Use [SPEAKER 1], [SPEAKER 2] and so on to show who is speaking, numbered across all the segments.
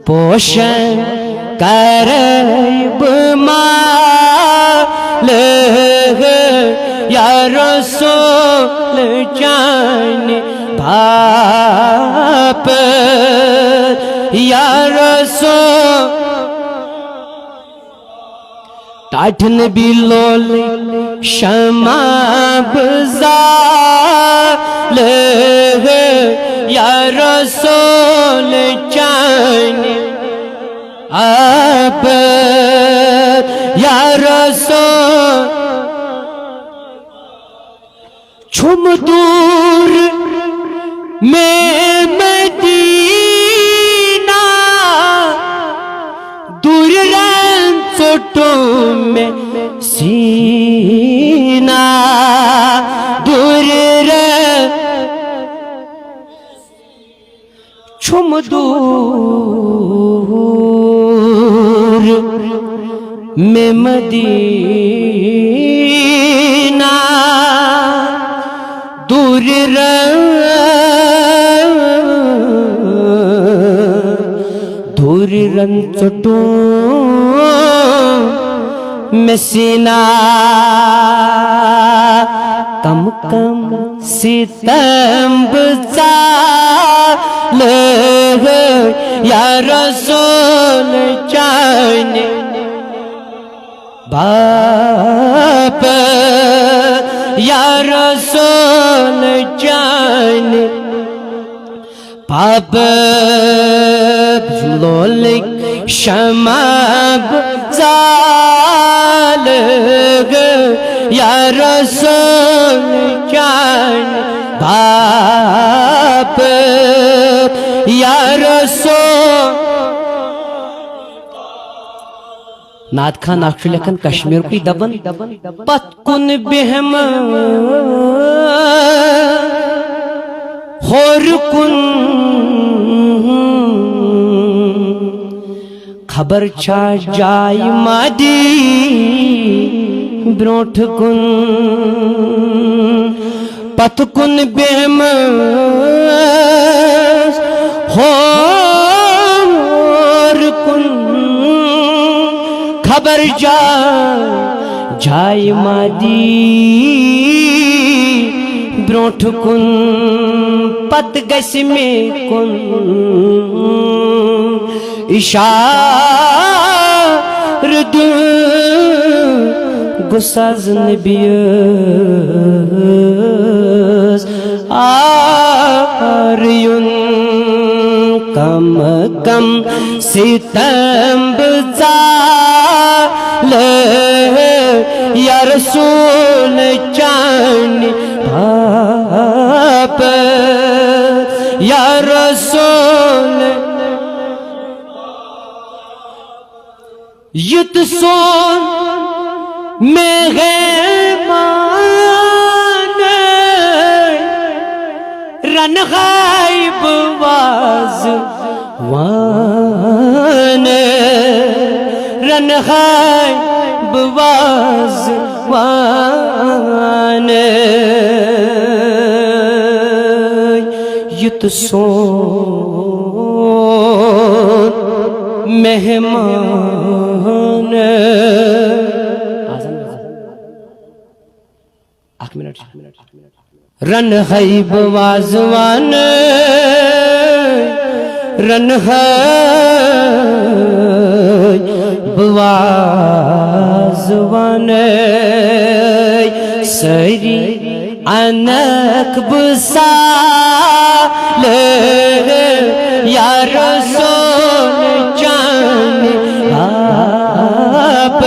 [SPEAKER 1] پوشن کرب مال یا رسول جان باپ یا رسول ٹاٹھن بھی لول شمع بزال یا رسول جان آپ یا رسول چھم دور میں مدینہ دور رن چوٹوں میں سینہ دور رن چھم دور میں مدینہ دور رن چٹوں میں سینہ کم کم ستم بزال یا رسول جان باپ یا رسول جان باپ لولک شمع بزال یا رسول جان باپ یا رسول ناد خان اکھ لکھن کشمیر کی دبن پت کن بہم خور کن خبر چھا جائی مادی بروٹ کن پت کن بہم خور کن خبر جائی مادی بروٹ کن پت گس میں کن اشار گساز نبیز آریون کم کم ستم بزال یا رسول جان باپ یا رسول یت سون میں غیمان رن غائب وازوان رن غائب وازوان یت سون مہمان رن غیب وازوان رن غیب وازوان سری انک بسال یا رسول جان باپ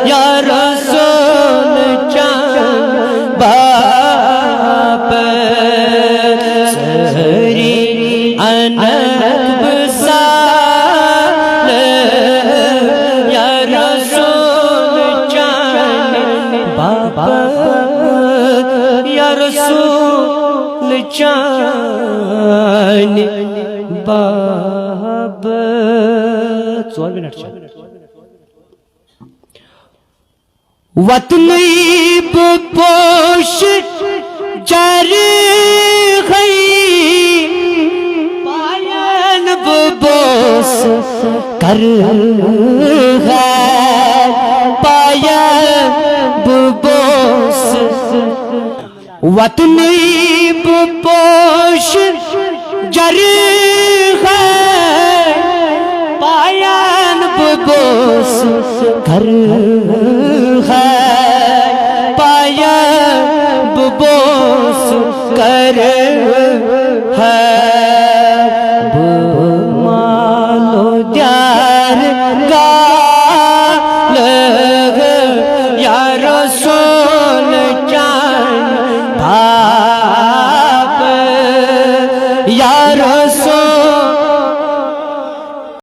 [SPEAKER 1] یا رسول جان باپ سری انک بسال یا رسول جان باپ یا رسول جان باب 4 منٹ وطنی بپوش جاری غی پائن ببوس کر ہے پایا ببوس وطنی بپوش جر ہے پایان ببوس کر ہے پایا ببوس کر